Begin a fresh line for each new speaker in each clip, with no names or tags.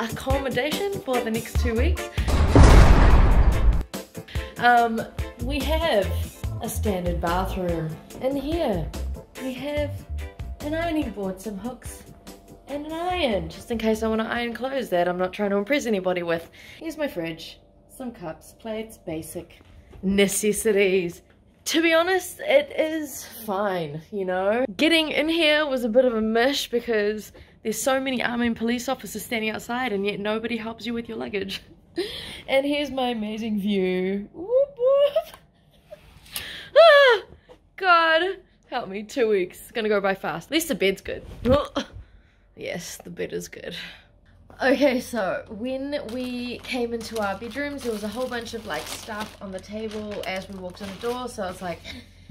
accommodation for the next 2 weeks. We have a standard bathroom. In here, we have an ironing board, some hooks, and an iron, just in case I want to iron clothes that I'm not trying to impress anybody with. Here's my fridge, some cups, plates, basic necessities. To be honest, it is fine, you know. Getting in here was a bit of a mish because there's so many army and police officers standing outside and yet nobody helps you with your luggage. And here's my amazing view. Whoop, whoop. Ah, God, help me, 2 weeks. It's gonna go by fast. At least the bed's good. Yes, the bed is good. Okay, so when we came into our bedrooms, there was a whole bunch of like stuff on the table as we walked in the door. So it's like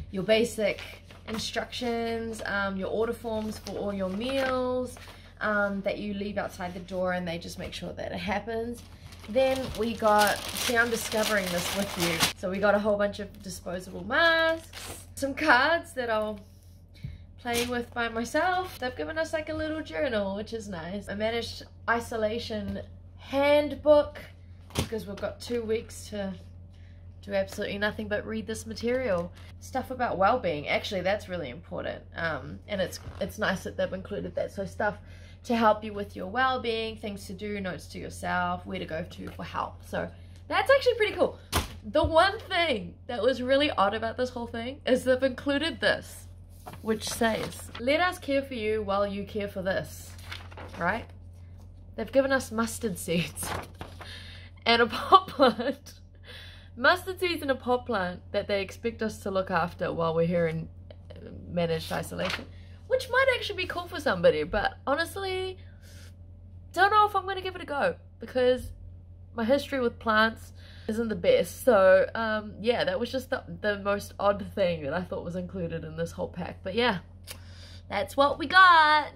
your basic instructions, your order forms for all your meals that you leave outside the door, and they just make sure that it happens. Then we got, see, I'm discovering this with you. So we got a whole bunch of disposable masks, some cards that I'll play with by myself. They've given us like a little journal, which is nice. I managed isolation handbook because we've got 2 weeks to do absolutely nothing but read this material. Stuff about well-being, actually that's really important, and it's nice that they've included that. So stuff to help you with your well-being, things to do, notes to yourself, where to go to for help. So that's actually pretty cool. The one thing that was really odd about this whole thing is they've included this, which says, let us care for you while you care for this, right? They've given us mustard seeds and a pot plant. Mustard seeds and a pot plant that they expect us to look after while we're here in managed isolation, which might actually be cool for somebody, but honestly, don't know if I'm going to give it a go because my history with plants isn't the best. So yeah, that was just the most odd thing that I thought was included in this whole pack. But yeah, that's what we got.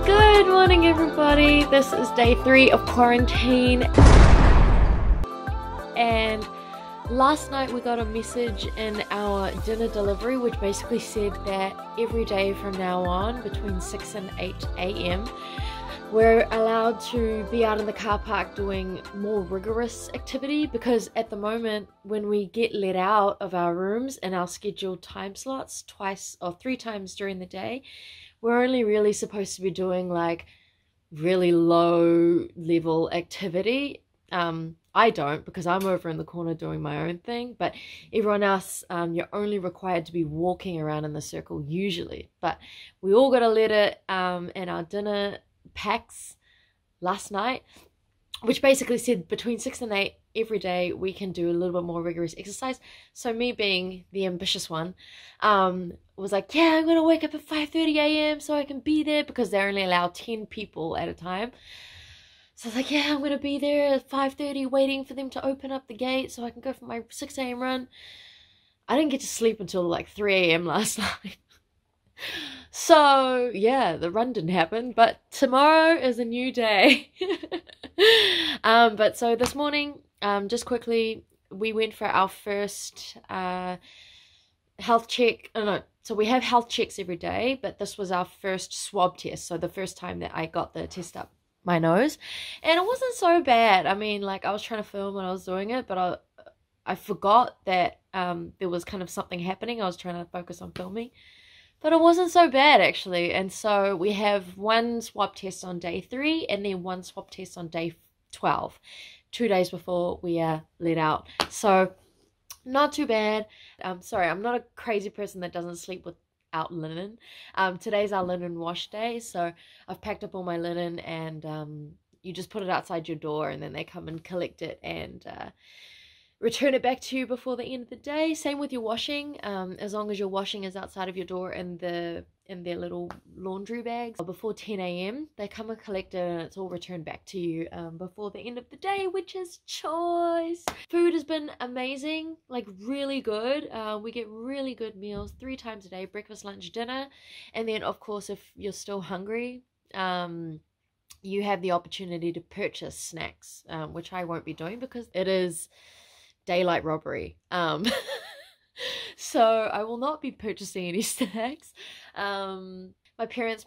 Good morning everybody, this is day 3 of quarantine, and last night we got a message in our dinner delivery which basically said that every day from now on between 6 and 8 AM we're allowed to be out in the car park doing more rigorous activity, because at the moment when we get let out of our rooms in our scheduled time slots 2 or 3 times during the day, we're only really supposed to be doing like really low level activity. I don't, because I'm over in the corner doing my own thing, but everyone else, you're only required to be walking around in the circle usually. But we all got a letter in our dinner packs last night which basically said between 6 and 8 every day we can do a little bit more rigorous exercise. So me being the ambitious one, was like, yeah, I'm gonna wake up at 5:30 AM so I can be there, because they only allow 10 people at a time. So I was like, yeah, I'm gonna be there at 5:30 waiting for them to open up the gate so I can go for my 6 AM run. I didn't get to sleep until like 3 AM last night. So yeah, the run didn't happen, but tomorrow is a new day. But so this morning, just quickly, we went for our first health check. Oh no, so we have health checks every day, but this was our first swab test. So the first time that I got the test up my nose, and it wasn't so bad. I mean, like, I was trying to film when I was doing it, but I forgot that there was kind of something happening. I was trying to focus on filming, but it wasn't so bad actually. And so we have 1 swab test on day 3 and then 1 swab test on day 12, 2 days before we are let out. So not too bad. Sorry, I'm not a crazy person that doesn't sleep with out linen. Today's our linen wash day, so I've packed up all my linen, and you just put it outside your door and then they come and collect it and return it back to you before the end of the day. Same with your washing, as long as your washing is outside of your door in their little laundry bags. Before 10 a.m. they come and collect it and it's all returned back to you before the end of the day, which is choice. Food has been amazing, like really good. We get really good meals 3 times a day, breakfast, lunch, dinner, and then of course if you're still hungry, you have the opportunity to purchase snacks, which I won't be doing because it is daylight robbery. So I will not be purchasing any snacks. My parents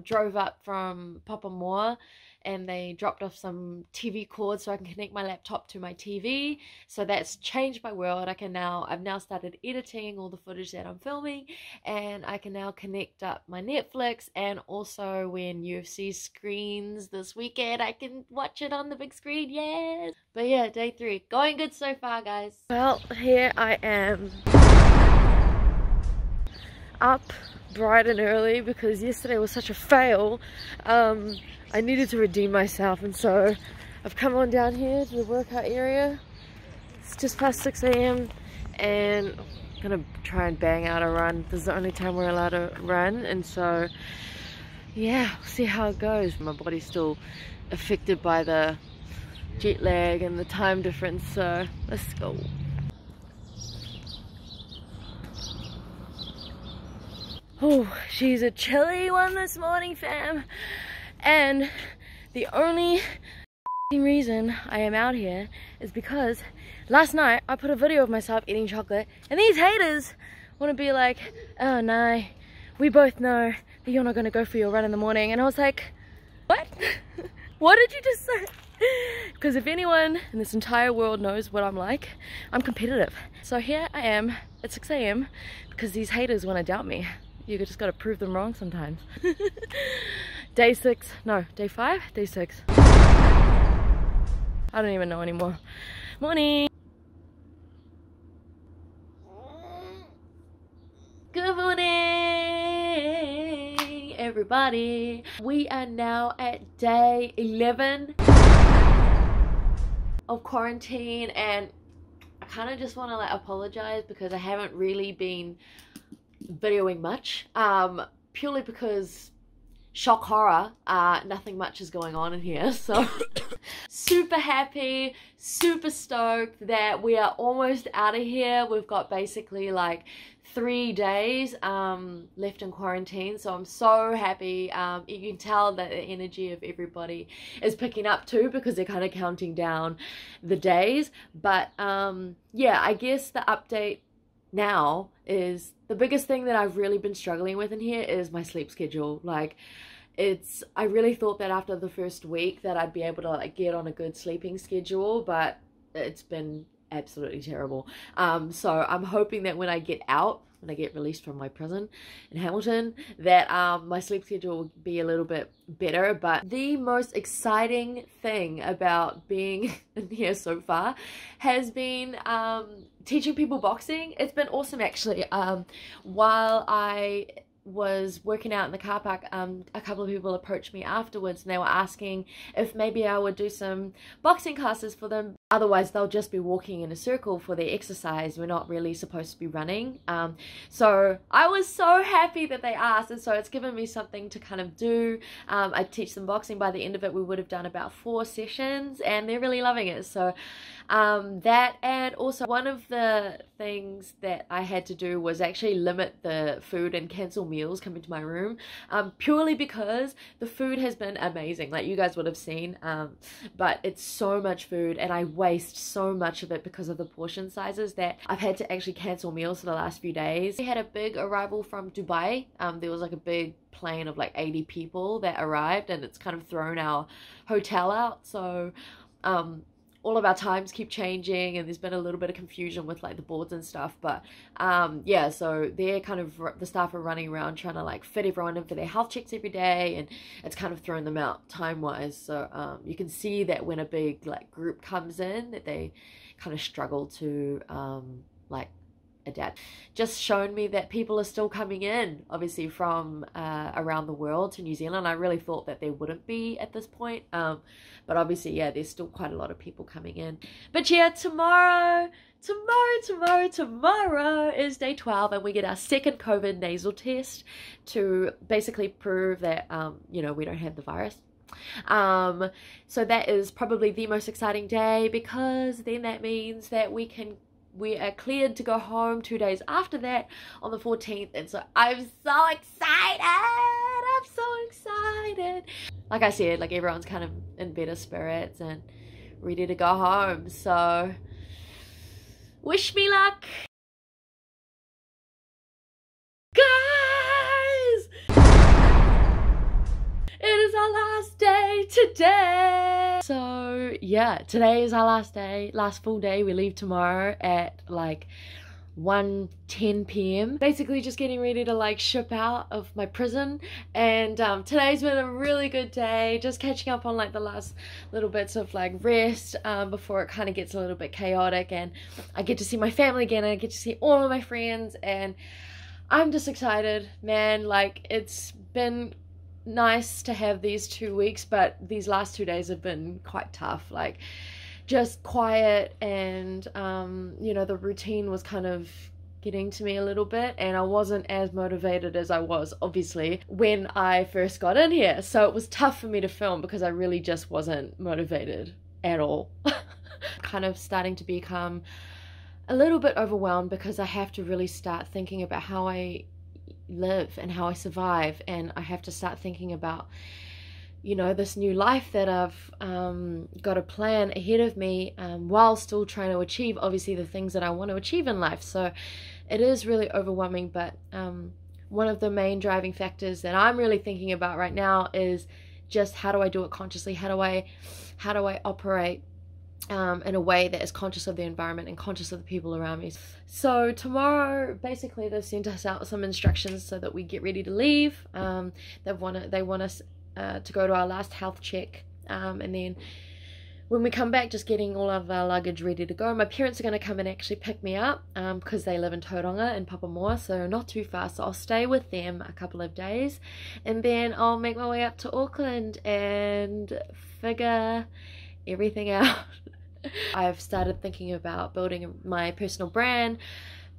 drove up from Papamoa and they dropped off some TV cords so I can connect my laptop to my TV. So that's changed my world. I've now started editing all the footage that I'm filming, and I can now connect up my Netflix, and also when UFC screens this weekend, I can watch it on the big screen. Yes! But yeah, day 3. Going good so far, guys. Well, here I am. Up bright and early because yesterday was such a fail. I needed to redeem myself, and so I've come on down here to the workout area. It's just past 6 a.m. and I'm gonna try and bang out a run. This is the only time we're allowed to run, and so yeah, we'll see how it goes. My body's still affected by the jet lag and the time difference, so let's go. Oh, she's a chilly one this morning, fam. And the only reason I am out here is because last night I put a video of myself eating chocolate, and these haters want to be like, oh no, we both know that you're not going to go for your run in the morning. And I was like, what? What did you just say? Because if anyone in this entire world knows what I'm like, I'm competitive. So here I am at 6 a.m. because these haters want to doubt me. You just gotta prove them wrong sometimes. Day 6, no, day 5, day 6. I don't even know anymore. Morning! Good morning, everybody. We are now at day 11 of quarantine, and I kind of just want to like apologize because I haven't really been videoing much, purely because shock horror, nothing much is going on in here. So super happy, super stoked that we are almost out of here. We've got basically like 3 days left in quarantine, so I'm so happy. You can tell that the energy of everybody is picking up too, because they're kind of counting down the days. But yeah, I guess the update now is the biggest thing that I've really been struggling with in here is my sleep schedule. Like, I really thought that after the first week that I'd be able to like get on a good sleeping schedule, but it's been absolutely terrible. So I'm hoping that when I get out, when I get released from my prison in Hamilton, that my sleep schedule will be a little bit better. But the most exciting thing about being in here so far has been teaching people boxing. It's been awesome, actually. While I was working out in the car park, a couple of people approached me afterwards and they were asking if maybe I would do some boxing classes for them. Otherwise they'll just be walking in a circle for their exercise. We're not really supposed to be running. So I was so happy that they asked, and so it's given me something to kind of do. I teach them boxing. By the end of it we would have done about 4 sessions and they're really loving it. So that, and also one of the things that I had to do was actually limit the food and cancel meals coming to my room, purely because the food has been amazing, like you guys would have seen, but it's so much food and I waste so much of it because of the portion sizes that I've had to actually cancel meals for the last few days. We had a big arrival from Dubai. There was like a big plane of like 80 people that arrived, and it's kind of thrown our hotel out. So all of our times keep changing, and there's been a little bit of confusion with like the boards and stuff. But yeah, so they're kind of, the staff are running around trying to like fit everyone in for their health checks every day, and it's kind of thrown them out time wise. So you can see that when a big like group comes in, that they kind of struggle to like adapt. Just shown me that people are still coming in, obviously from around the world to New Zealand. I really thought that there wouldn't be at this point, but obviously, yeah, there's still quite a lot of people coming in. But yeah, tomorrow is day 12, and we get our second COVID nasal test to basically prove that you know, we don't have the virus. So that is probably the most exciting day, because then that means that we are cleared to go home 2 days after that on the 14th, and so I'm so excited. Like I said, like, everyone's kind of in better spirits and ready to go home, so wish me luck, guys. It is our last day today. So yeah, today is our last day, last full day. We leave tomorrow at like 1:10 p.m. Basically just getting ready to like ship out of my prison, and today's been a really good day, just catching up on like the last little bits of like rest before it kind of gets a little bit chaotic, and I get to see my family again, and I get to see all of my friends, and I'm just excited, man. Like, it's been nice to have these 2 weeks, but these last 2 days have been quite tough, like just quiet, and you know, the routine was kind of getting to me a little bit, and I wasn't as motivated as I was obviously when I first got in here, so it was tough for me to film because I really just wasn't motivated at all. Kind of starting to become a little bit overwhelmed, because I have to really start thinking about how I live and how I survive, and I have to start thinking about, you know, this new life that I've got a plan ahead of me, while still trying to achieve obviously the things that I want to achieve in life. So it is really overwhelming, but one of the main driving factors that I'm really thinking about right now is just how do I do it consciously, how do I operate in a way that is conscious of the environment and conscious of the people around me. So tomorrow, basically, they've sent us out some instructions so that we get ready to leave. They want us to go to our last health check, and then when we come back, just getting all of our luggage ready to go. My parents are going to come and actually pick me up, because they live in Tauranga in Papamoa, so not too far, so I'll stay with them a couple of days, and then I'll make my way up to Auckland and figure everything out. I've started thinking about building my personal brand,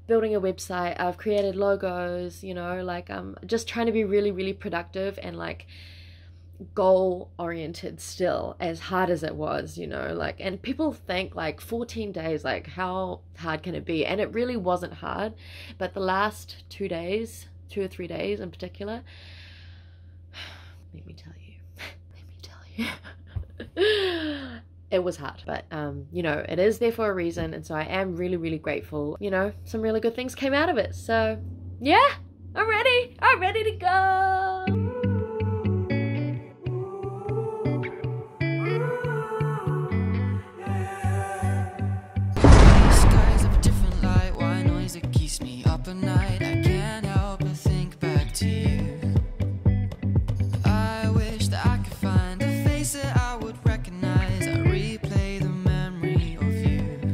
building a website. I've created logos, you know, like just trying to be really productive and like goal oriented still, as hard as it was, you know, like, and people think like 14 days, like how hard can it be? And it really wasn't hard, but the last 2 days, 2 or 3 days in particular, let me tell you it was hard, but you know, it is there for a reason, and so I am really grateful. You know, some really good things came out of it, so yeah, I'm ready to go.
It keeps me up at night. I can't help but think back to you. I wish that I could find a face that I would recognize. I replay the memory of you.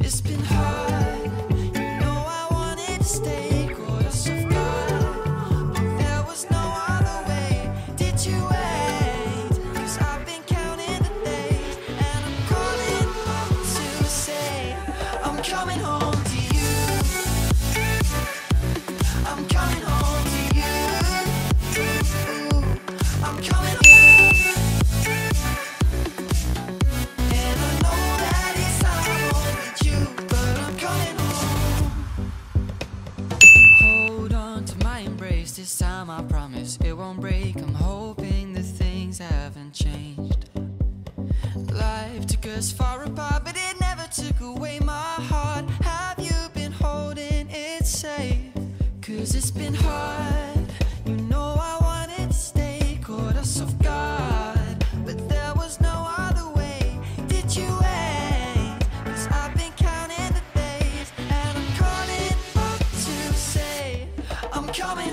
It's been hard, you know, I wanted to stay, caught us off guard, but there was no other way. Did you wait? 'Cause I've been counting the days, and I'm calling up to say I'm coming home. I'm coming home to you. I'm coming home. And I know that it's not home with you, but I'm coming home. Hold on to my embrace, this time I promise it won't break. I'm hoping that things haven't changed. Life took us far apart, but it never took away my heart. Have you been holding it safe? 'Cause it's been hard, you know, I wanted to stay, caught us off guard, but there was no other way. Did you wait? 'Cause I've been counting the days, and I'm calling up to say I'm coming